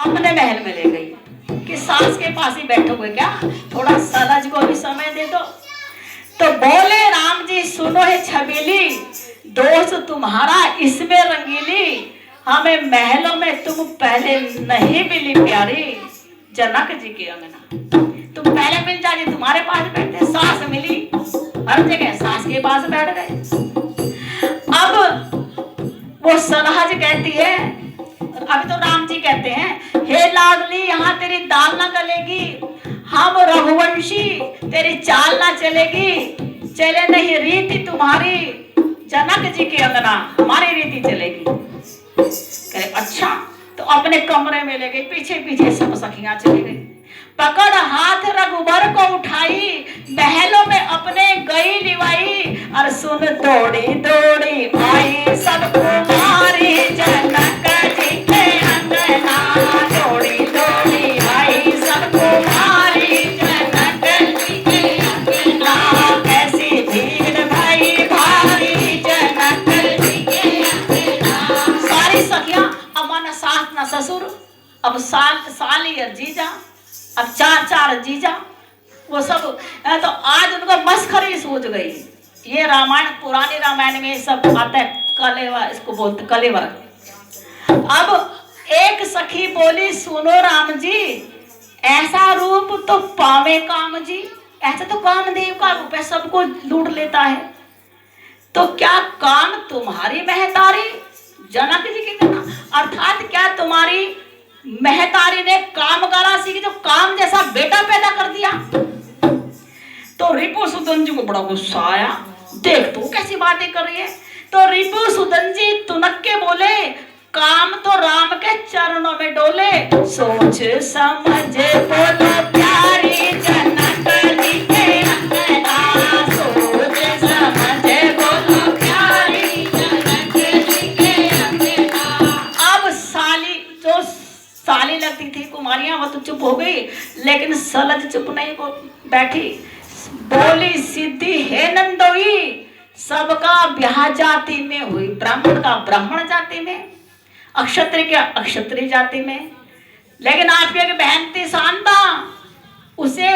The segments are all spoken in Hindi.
अपने महल में ले गई कि सास के पास ही बैठो हुए क्या, थोड़ा सलज को भी समय दे दो। तो बोले राम जी सुनो है छबीली, दोस्त तुम्हारा इसमें रंगीली, हमें महलों में तुम पहले नहीं मिली प्यारी, जनक जी के अंगना तुम पहले मिल जाती, तुम्हारे पास बैठे, सास मिली हर जगह सास के पास बैठ गए। अब वो सलहज कहती है, अभी तो राम जी कहते हैं हे लाडली यहाँ तेरी दाल ना गलेगी, हम रघुवंशी तेरी चाल ना चलेगी, चले नहीं रीति तुम्हारी जनक जी के अंगना, हमारी रीति चलेगी। कहे अच्छा, तो अपने कमरे में ले गई, पीछे पीछे सब सखियां चली गई, पकड़ हाथ रघुबर को उठाई, महलों में अपने गई लिवाई, और सुन दौड़ी दौड़ी आई सबको मारी जनक जी के अंगना, दौड़ी दौड़ी आई सबको मारी जनक जी के अंगना, कैसी भीड़ भाई भारी जनक जी के अंगना। सारी सखियां अब न सास न ससुर, अब साली और जीजा, अब चार जीजा, वो सब तो आज उनको मस्खरी सूझ गई। ये रामायण, पुरानी रामायण में सब आता है, कलेवर इसको बोलते कलेवर। अब एक सखी बोली सुनो राम जी, ऐसा रूप तो पावे काम जी, ऐसा तो कामदेव का रूप है, सबको लूट लेता है, तो क्या काम तुम्हारी महतारी जनक जी की करना, अर्थात क्या तुम्हारी महतारी ने काम करा सी जो काम जैसा बेटा पैदा कर दिया। तो रिपुसुदन जी को बड़ा गुस्सा आया, देख तू कैसी बातें कर रही है। तो रिपुसुदन जी तुनक के बोले काम तो राम के चरणों में डोले, सोच समझ बोलो प्यारी जनक जी के अंगना, सोच समझ बोलो प्यारी जनक जी के अंगना। अब साली लगती थी कुमारियां, वो तो चुप हो गई, लेकिन सलज चुप नहीं को बैठी, बोली सिद्धि है नंदोई, सबका ब्याह जाति में हुई, ब्राह्मण का ब्राह्मण जाति में, अक्षत्रिय के अक्षत्रिय जाति में। लेकिन आपकी एक बहन थी शांता, उसे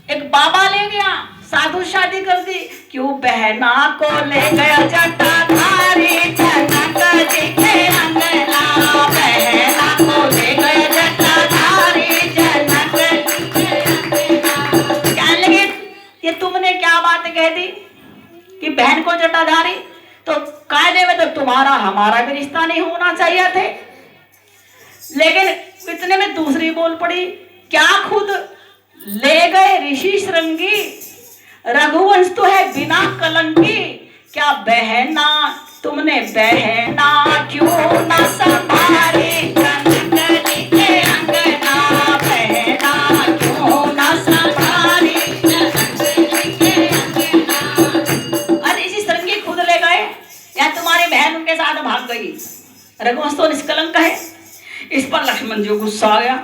एक बाबा ले गया, साधु शादी कर दी, क्यों बहना को ले गया जटाधारी जनक जी के अंगना, बहना को ले गया जटाधारी जनक जी के अंगना। कहने लगे ये तुमने क्या बात कह दी कि बहन को जटाधारी, तो कायदे में तो तुम्हारा हमारा भी रिश्ता नहीं होना चाहिए थे। लेकिन इतने में दूसरी बोल पड़ी, क्या खुद ले गए ऋषि श्रृंगी, रघुवंश तो है बिना कलंकी, क्या बहना तुमने बहना क्यों न संभारी जनक जी के अंगना, बहना क्यों न संभारी जनक जी के अंगना। अरे ऋषि श्रृंगी खुद ले गए या तुम्हारी बहन उनके साथ भाग गई, रघुवंश तो निष्कलंक है। इस पर लक्ष्मण जी को गुस्सा आ गया,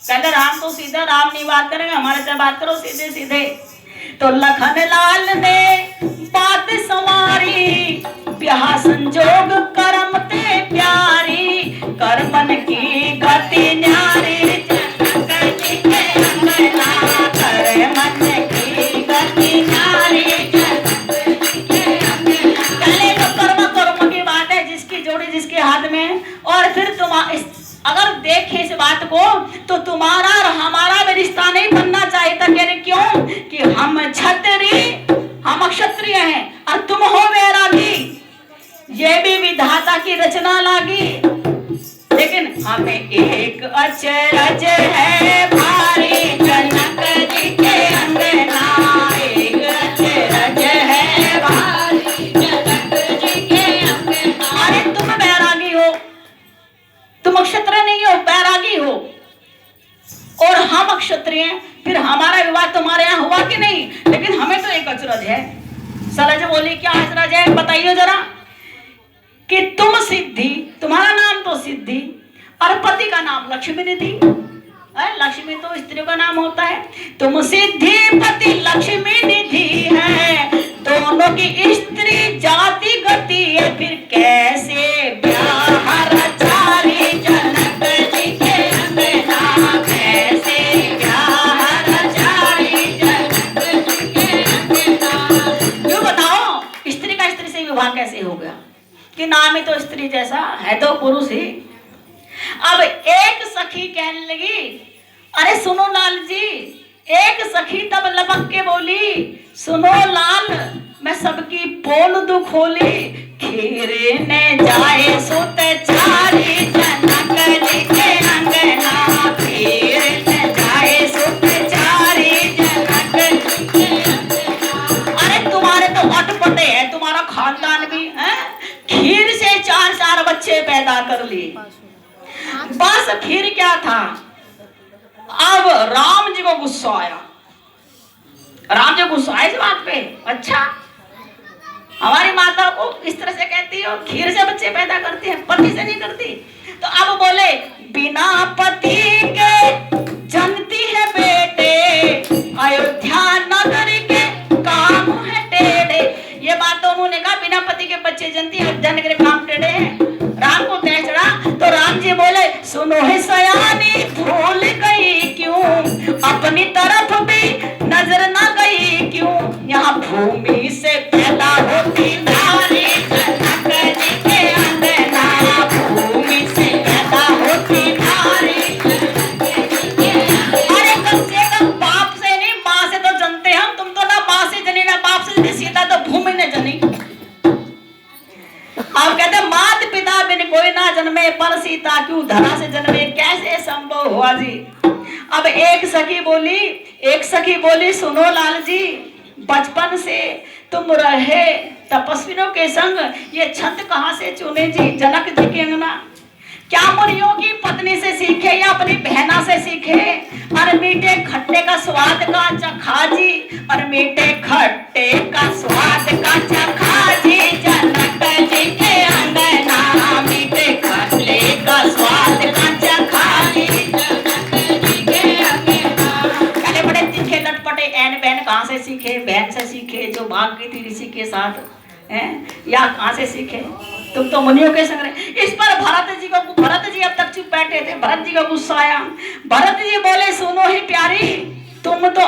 कहते राम तो सीधे, राम नहीं बात करेंगे, हमारे से बात करो सीधे सीधे। तो लखन लाल ने बात संवारी, ब्याह संजोग करम ते प्यारी, करमन की गति न्यारी जनक जी के अंगना, करमन की गति न्यारी जनक जी के अंगना। पहले तो कर्म की बात है, जिसकी जोड़ी जिसके हाथ में, और फिर तुम अगर देखे इस बात को तो तुम्हारा और हमारा भी रिश्ता नहीं बनना चाहिए था। कह रहे क्यों कि हम क्षत्रिय, हम क्षत्रिय हैं और तुम हो वैरागी, ये भी विधाता की रचना लागी। लेकिन हमें एक अचरज है भारी जनक जी के अंगना, एक अचरज है भारी जनक जी के अंगना। अरे तुम वैरागी हो, तुम क्षत्रिय नहीं हो, बैरागी हो, और हम क्षत्रिय हैं, फिर हमारा विवाह तुम्हारे यहाँ हुआ कि नहीं? लेकिन हमें तो एक अचरज है। सलज बोली क्या अचरज है बताइए जरा, कि तुम सिद्धि, तुम्हारा नाम तो सिद्धि और पति का नाम लक्ष्मी निधि, लक्ष्मी तो स्त्री का नाम होता है, तुम सिद्धि पति लक्ष्मी निधि है, दोनों की स्त्री जाति गति है, फिर कैसे ब्याह रचारी जनक जी के अंगना। तो स्त्री जैसा, है तो पुरुष ही। अब एक सखी कहने लगी, अरे सुनो लाल जी। एक सखी तब लपक के बोली, सुनो लाल मैं सबकी पोल दू खोली, खीरे ने जाए सुत चारी जनक जी के अंगना, खीरे ने जाए सुत चारी जनक जी के अंगना। अरे तुम्हारे तो अटपटे है, तुम्हारा खानदान भी है, खीर से चार चार बच्चे पैदा कर लिए। बस फिर क्या था, अब राम जी को गुस्सा आया। राम जी गुस्सा आया इस बात पे, अच्छा हमारी माता को इस तरह से कहती हो, खीर से बच्चे पैदा करती है, पति से नहीं करती। तो अब बोले, बिना पति के जनती है बेटे, अयोध्या नगर के काम है टेढ़े। ये बात तो उन्होंने कहा, बिना पति के बच्चे जनती है, अयोध्या नगर के काम टेढ़े हैं। राम को तय चढ़ा तो राम जी बोले, सुनो है सयानी भूल गई क्यों, अपनी तरफ भी नजर ना गई क्यों, यहाँ भूमि से पैदा होती नारी जनक जी के अंगना, भूमि से पैदा होती नारी जनक जी के अंगना। अरे कम से कम बाप से नहीं, माँ से तो जनते हम, तुम तो ना माँ से जनी ना बाप से जनी, सीता तो भूमि ने जनी। अब कहते मात पिता बिन कोई ना जन्मे, पर सीता क्यों धरा से जन्मे, कैसे संभव हुआ जी। अब एक सखी बोली सुनो लाल जी, बचपन से तुम रहे तपस्वियों के संग, ये छंद कहाँ से चुने जी जनक जी के अंगना। क्या मुनियों की पत्नी से सीखे या अपनी बहना से सीखे, और मीठे खट्टे का स्वाद का चखा जी, और मीठे खट्टे का स्वाद का चखा जी जनक जी के अंगना, मीठे खट्टे का स्वाद का चखा जी जनक जी के अंगना। पहले बड़े तीखे लटपटे एन बहन कहाँ से सीखे, बहन से सीखे जो भाग गई थी ऋषि के साथ हैं, या कहाँ से सीखे, तुम तो मुनियों के संग रहे। इस पर भरत जी अब तक चुप बैठे थे। भरत जी का गुस्सा आया। भरत जी बोले, सुनो ही प्यारी, तुम तो